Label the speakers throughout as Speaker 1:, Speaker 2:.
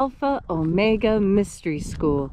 Speaker 1: Alpha Omega Mystery School.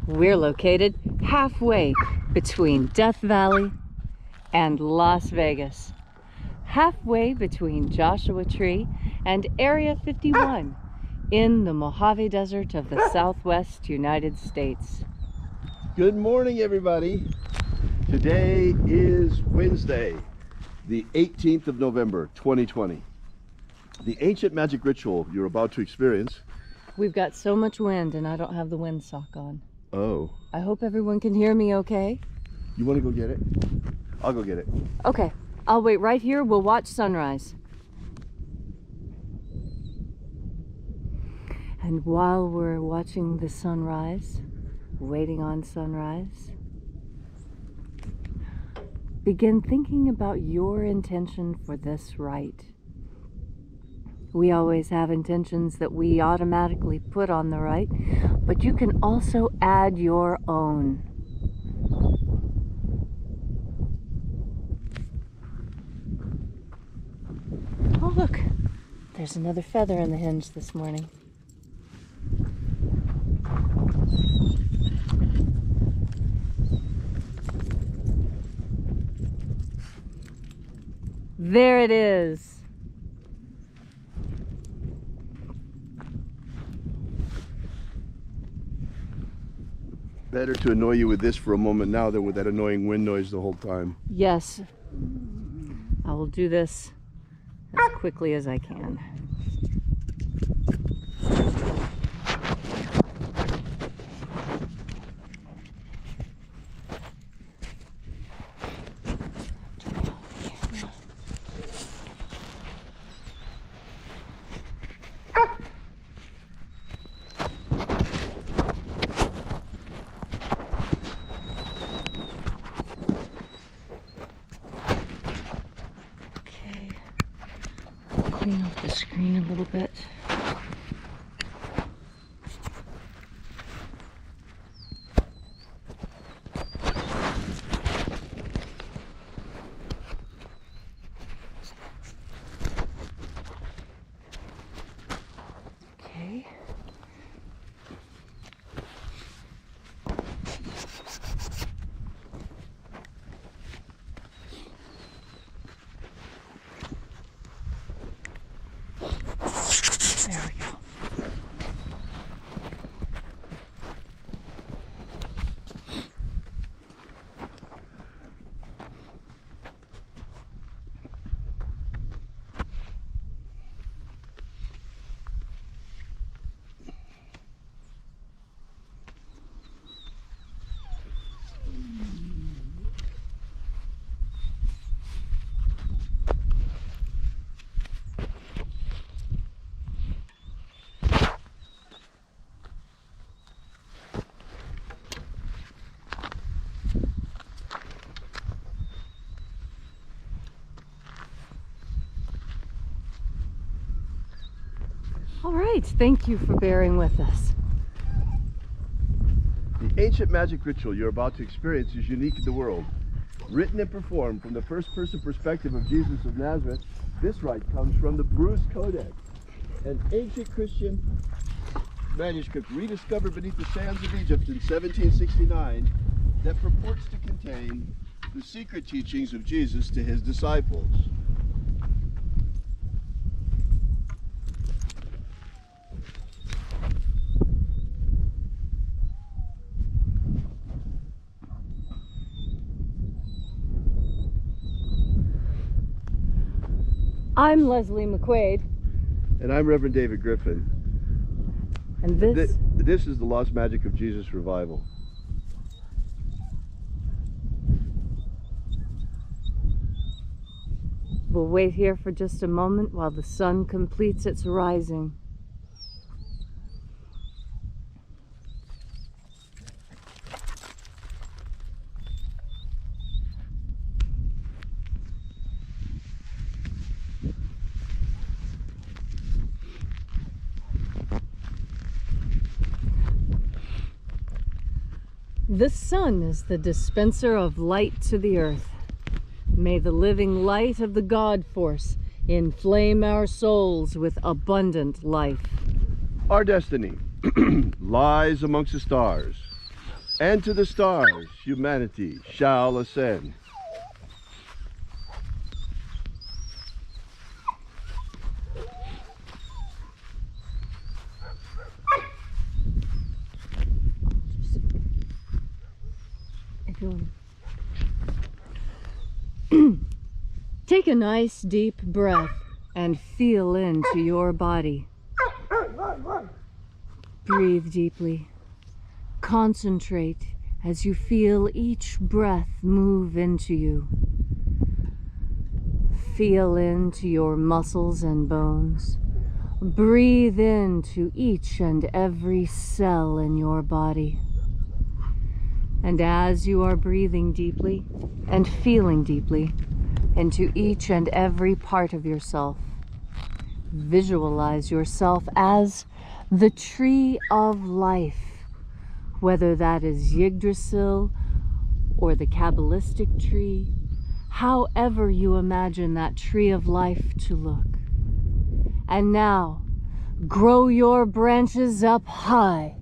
Speaker 1: We're located halfway between Death Valley and Las Vegas. Halfway between Joshua Tree and Area 51 in the Mojave Desert of the Southwest United States.
Speaker 2: Good morning, everybody. Today is Wednesday, the 18th of November, 2020. The ancient magic ritual you're about to experience.
Speaker 1: We've got so much wind and I don't have the windsock on.
Speaker 2: Oh.
Speaker 1: I hope everyone can hear me okay.
Speaker 2: You want to go get it? I'll go get it.
Speaker 1: Okay, I'll wait right here. We'll watch sunrise. And while we're watching the sunrise, waiting on sunrise, begin thinking about your intention for this rite. We always have intentions that we automatically put on the rite, but you can also add your own. Oh look, there's another feather in the hinge this morning. There it is.
Speaker 2: Better to annoy you with this for a moment now than with that annoying wind noise the whole time.
Speaker 1: Yes, I will do this as quickly as I can. Clean up the screen a little bit. Okay. There we go. All right, thank you for bearing with us.
Speaker 2: The ancient magic ritual you're about to experience is unique in the world. Written and performed from the first-person perspective of Jesus of Nazareth, this rite comes from the Bruce Codex, an ancient Christian manuscript rediscovered beneath the sands of Egypt in 1769 that purports to contain the secret teachings of Jesus to his disciples.
Speaker 1: I'm Leslie McQuaid.
Speaker 2: And I'm Reverend David Griffin.
Speaker 1: And this
Speaker 2: is the Lost Magic of Jesus Revival.
Speaker 1: We'll wait here for just a moment while the sun completes its rising. The sun is the dispenser of light to the earth. May the living light of the God force inflame our souls with abundant life.
Speaker 2: Our destiny lies amongst the stars, and to the stars humanity shall ascend.
Speaker 1: Take a nice deep breath and feel into your body. Breathe deeply. Concentrate as you feel each breath move into you. Feel into your muscles and bones. Breathe into each and every cell in your body. And as you are breathing deeply and feeling deeply into each and every part of yourself, visualize yourself as the tree of life, whether that is Yggdrasil or the Kabbalistic tree, however you imagine that tree of life to look. And now, grow your branches up high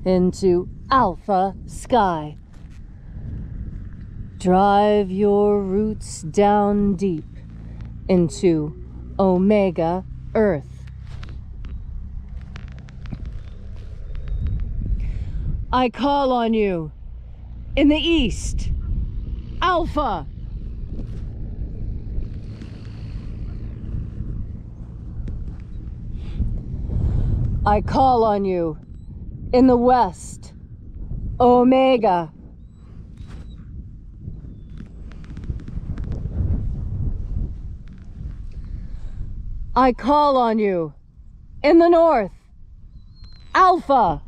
Speaker 1: into Alpha Sky. Drive your roots down deep into Omega Earth. I call on you in the east, Alpha. I call on you in the west, Omega. I call on you in the north, Alpha.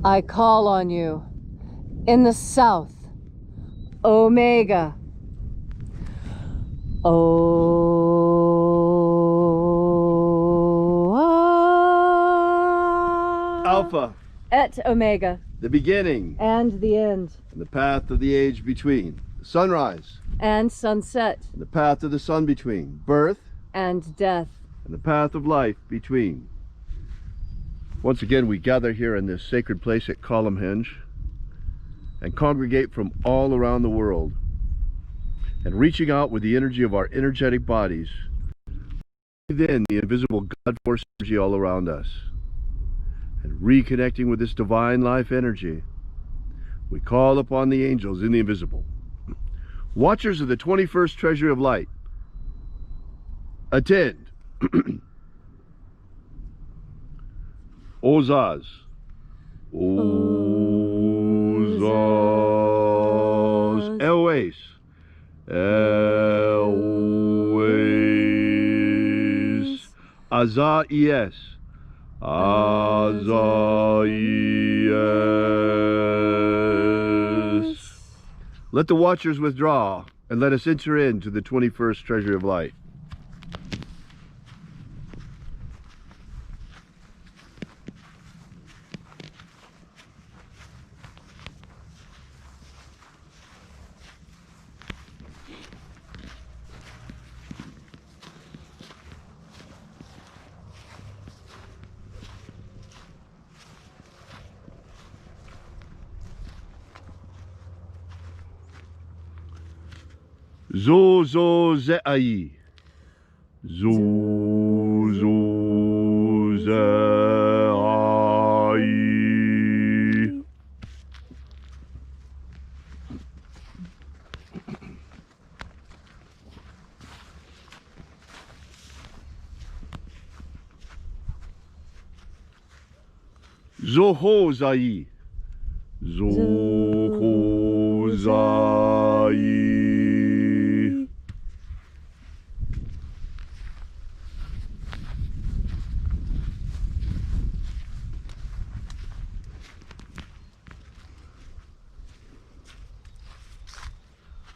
Speaker 1: I call on you in the south, Omega.
Speaker 2: Alpha.
Speaker 1: Et Omega.
Speaker 2: The beginning.
Speaker 1: And the end.
Speaker 2: And the path of the age between. The sunrise.
Speaker 1: And sunset.
Speaker 2: And the path of the sun between. Birth.
Speaker 1: And death.
Speaker 2: And the path of life between. Once again, we gather here in this sacred place at Columnhenge and congregate from all around the world. And reaching out with the energy of our energetic bodies, within the invisible God force energy all around us. And reconnecting with this divine life energy, we call upon the angels in the invisible, watchers of the 21st treasury of light. Attend. Ozaz. Ozaz. Elwes. Elwes. Azaies. Azaies. Let the watchers withdraw and let us enter into the 21st treasury of light. Zo ze'ai. Zo ze'ai. Zoho zai. Zoho zai.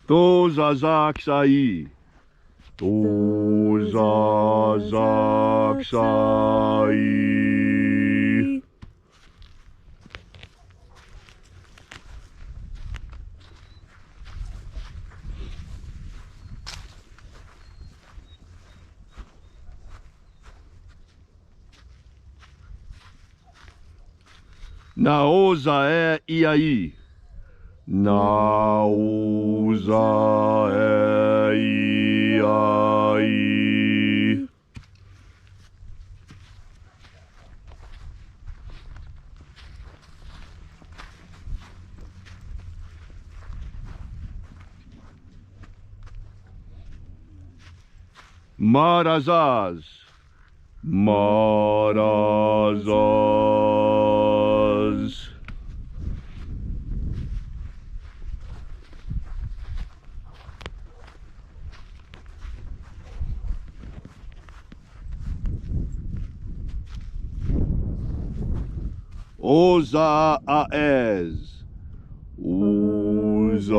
Speaker 2: Tozazaksai. Tozazaksai. Naoza e iai. Naoza e iai. Marazaz. Marazaz. Oza aez. Oza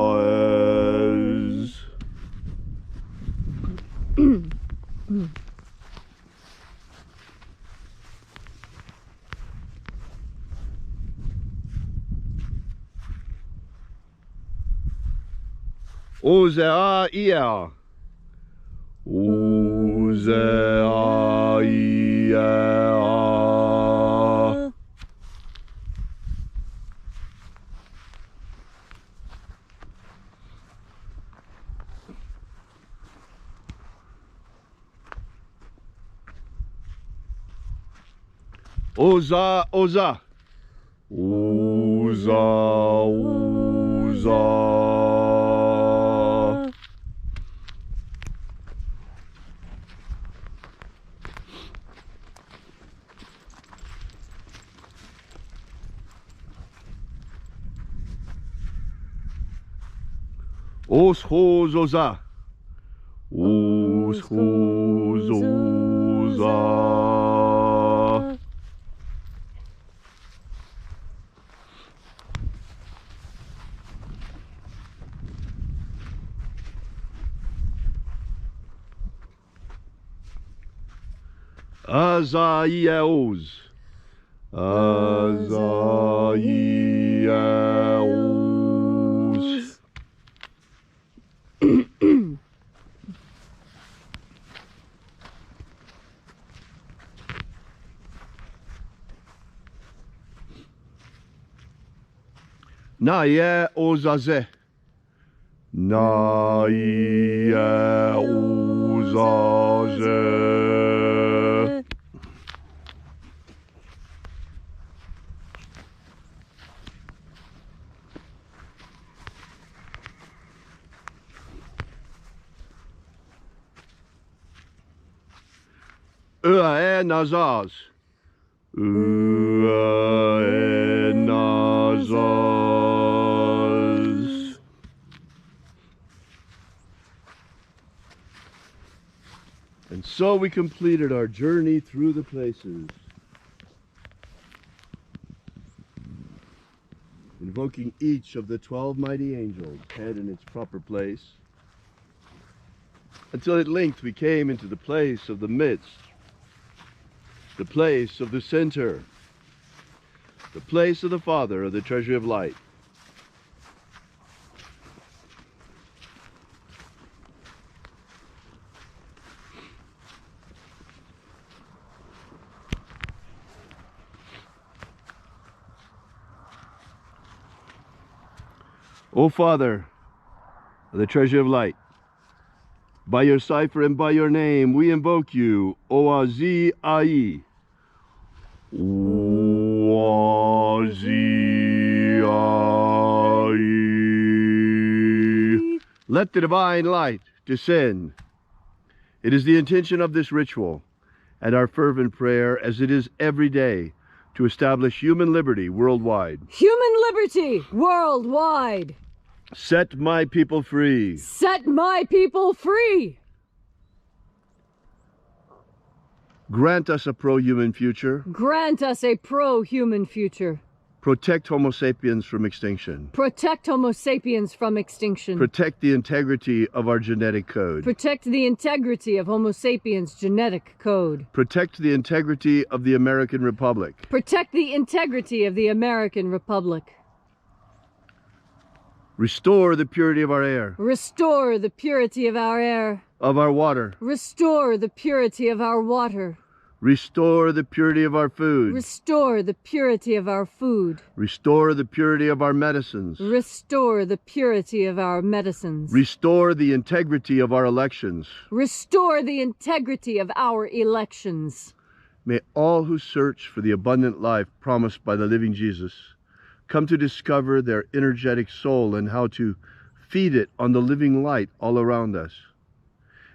Speaker 2: aez. Oze a ia. Oze a ia. Oza, oza. Oza, oza. Os hos oza. Os hos oza. Azaiaos. Azaiaos. Naie ozaze. Naie ozaze. Ua nazaz. Ua nazaz. And so we completed our journey through the places, invoking each of the 12 mighty angels, head in its proper place, until at length we came into the place of the midst, the place of the center, the place of the Father of the treasury of light. O Father of the treasury of light, by your cipher and by your name, we invoke you, Oazi Ai. Oazi Ai. Let the divine light descend. It is the intention of this ritual and our fervent prayer, as it is every day, to establish human liberty worldwide.
Speaker 1: Human liberty worldwide.
Speaker 2: Set my people free.
Speaker 1: Set my people free.
Speaker 2: Grant us a pro-human future.
Speaker 1: Grant us a pro-human future.
Speaker 2: Protect Homo sapiens from extinction.
Speaker 1: Protect Homo sapiens from extinction.
Speaker 2: Protect the integrity of our genetic code.
Speaker 1: Protect the integrity of Homo sapiens' genetic code.
Speaker 2: Protect the integrity of the American Republic.
Speaker 1: Protect the integrity of the American Republic.
Speaker 2: Restore the purity of our air.
Speaker 1: Restore the purity of our air.
Speaker 2: Of our water.
Speaker 1: Restore the purity of our water.
Speaker 2: Restore the purity of our food.
Speaker 1: Restore the purity of our food.
Speaker 2: Restore the purity of our medicines.
Speaker 1: Restore the purity of our medicines.
Speaker 2: Restore the integrity of our elections.
Speaker 1: Restore the integrity of our elections.
Speaker 2: May all who search for the abundant life promised by the living Jesus come to discover their energetic soul and how to feed it on the living light all around us.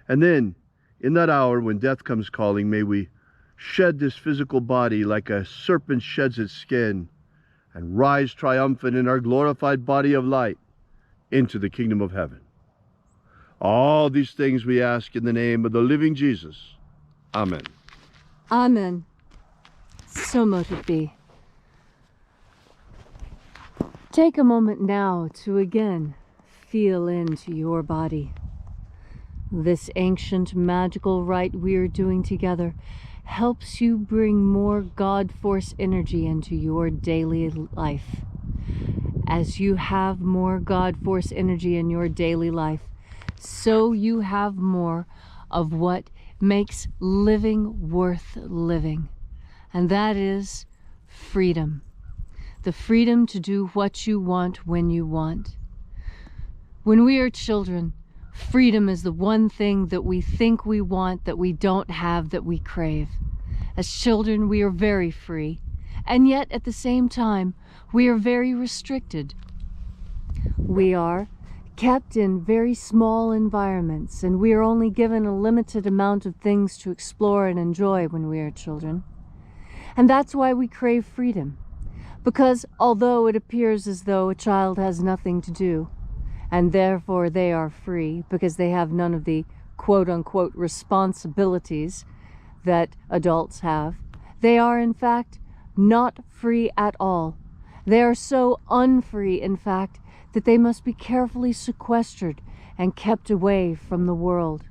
Speaker 2: And then, in that hour when death comes calling, may we shed this physical body like a serpent sheds its skin and rise triumphant in our glorified body of light into the kingdom of heaven. All these things we ask in the name of the living Jesus. Amen.
Speaker 1: Amen. So mote it be. Take a moment now to again feel into your body. This ancient magical rite we are doing together helps you bring more God force energy into your daily life. As you have more God force energy in your daily life, so you have more of what makes living worth living. And that is freedom. The freedom to do what you want when you want. When we are children, freedom is the one thing that we think we want, that we don't have, that we crave. As children, we are very free, and yet at the same time, we are very restricted. We are kept in very small environments, and we are only given a limited amount of things to explore and enjoy when we are children. And that's why we crave freedom, because although it appears as though a child has nothing to do, and therefore they are free because they have none of the quote-unquote responsibilities that adults have, they are in fact not free at all. They are so unfree, in fact, that they must be carefully sequestered and kept away from the world.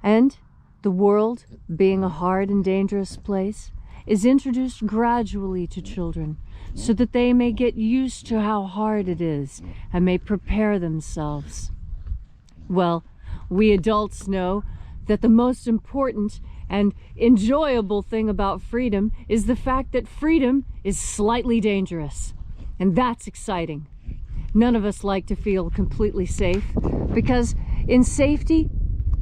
Speaker 1: And the world, being a hard and dangerous place, is introduced gradually to children, so that they may get used to how hard it is and may prepare themselves. Well, we adults know that the most important and enjoyable thing about freedom is the fact that freedom is slightly dangerous. And that's exciting. None of us like to feel completely safe, because in safety,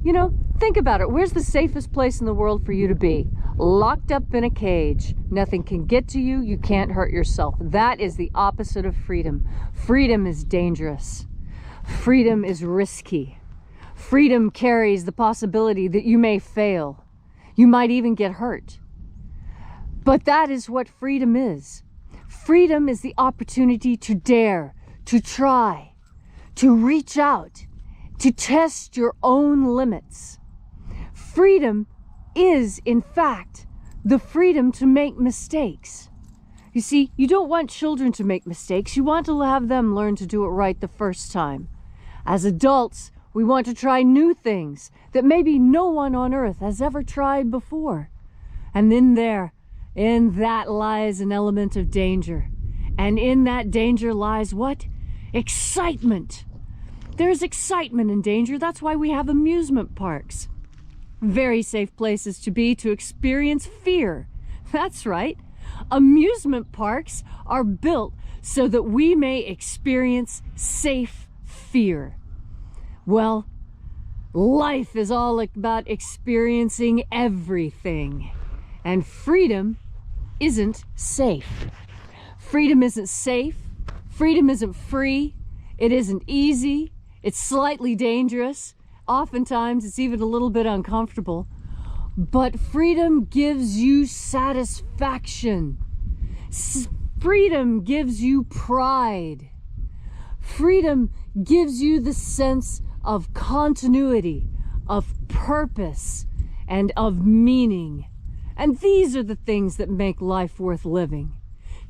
Speaker 1: you know, think about it. Where's the safest place in the world for you to be? Locked up in a cage. Nothing can get to you. You can't hurt yourself. That is the opposite of freedom. Freedom is dangerous. Freedom is risky. Freedom carries the possibility that you may fail. You might even get hurt. But that is what freedom is. Freedom is the opportunity to dare, to try, to reach out, to test your own limits. Freedom is, in fact, the freedom to make mistakes. You see, you don't want children to make mistakes. You want to have them learn to do it right the first time. As adults, we want to try new things that maybe no one on earth has ever tried before. And in that lies an element of danger. And in that danger lies what? Excitement. There's excitement in danger. That's why we have amusement parks. Very safe places to be to experience fear. That's right. Amusement parks are built so that we may experience safe fear. Well, life is all about experiencing everything. And freedom isn't safe. Freedom isn't safe. Freedom isn't free. It isn't easy. It's slightly dangerous. Oftentimes, it's even a little bit uncomfortable. But freedom gives you satisfaction. Freedom gives you pride. Freedom gives you the sense of continuity, of purpose, and of meaning. And these are the things that make life worth living.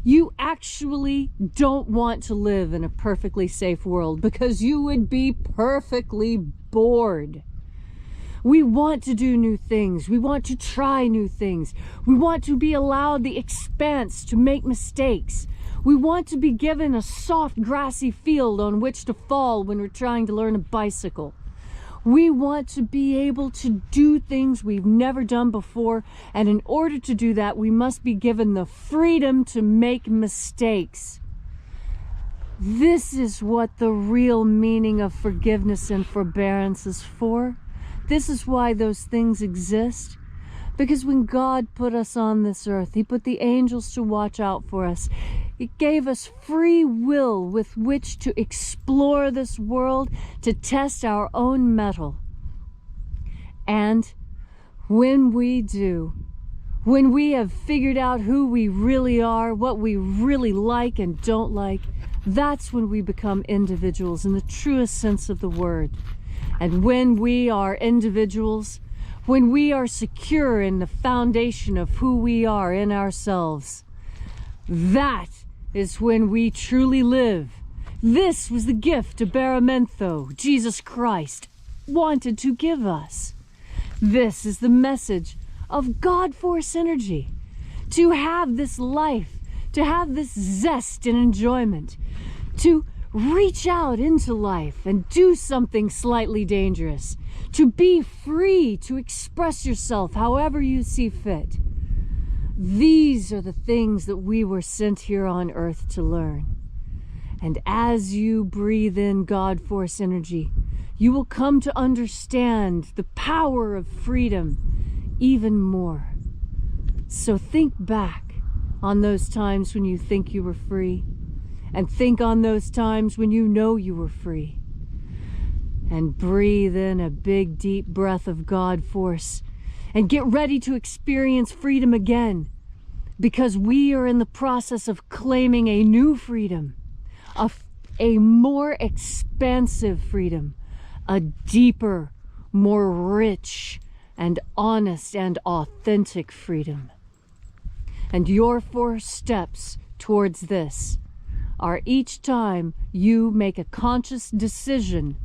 Speaker 1: You actually don't want to live in a perfectly safe world, because you would be perfectly bored. We want to do new things. We want to try new things. We want to be allowed the expanse to make mistakes. We want to be given a soft, grassy field on which to fall when we're trying to learn a bicycle. We want to be able to do things we've never done before, and in order to do that, we must be given the freedom to make mistakes. This is what the real meaning of forgiveness and forbearance is for. This is why those things exist. Because when God put us on this earth, He put the angels to watch out for us. He gave us free will with which to explore this world, to test our own mettle. And when we do, when we have figured out who we really are, what we really like and don't like, that's when we become individuals in the truest sense of the word. And when we are individuals, when we are secure in the foundation of who we are in ourselves, that is when we truly live. This was the gift Abaramento, Jesus Christ, wanted to give us. This is the message of God Force Energy. To have this life, to have this zest and enjoyment, to reach out into life and do something slightly dangerous, to be free to express yourself however you see fit. These are the things that we were sent here on earth to learn. And as you breathe in God Force Energy, you will come to understand the power of freedom even more. So think back on those times when you think you were free, and think on those times when you know you were free. And breathe in a big, deep breath of God Force, and get ready to experience freedom again, because we are in the process of claiming a new freedom, a more expansive freedom, a deeper, more rich and honest and authentic freedom. And your 4 steps towards this are each time you make a conscious decision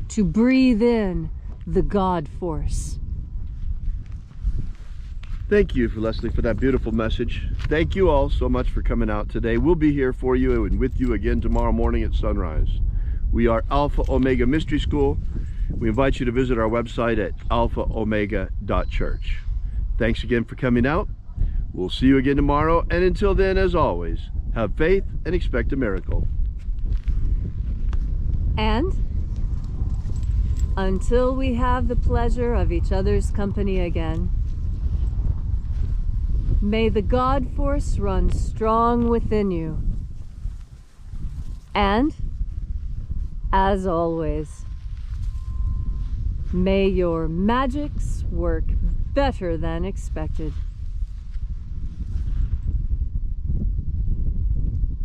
Speaker 1: to breathe in the God Force.
Speaker 2: Thank you, Leslie, for that beautiful message. Thank you all so much for coming out today. We'll be here for you and with you again tomorrow morning at sunrise. We are Alpha Omega Mystery School. We invite you to visit our website at alphaomega.church. Thanks again for coming out. We'll see you again tomorrow, and until then, as always, have faith and expect a miracle.
Speaker 1: And until we have the pleasure of each other's company again, may the God Force run strong within you. And, as always, may your magics work better than expected.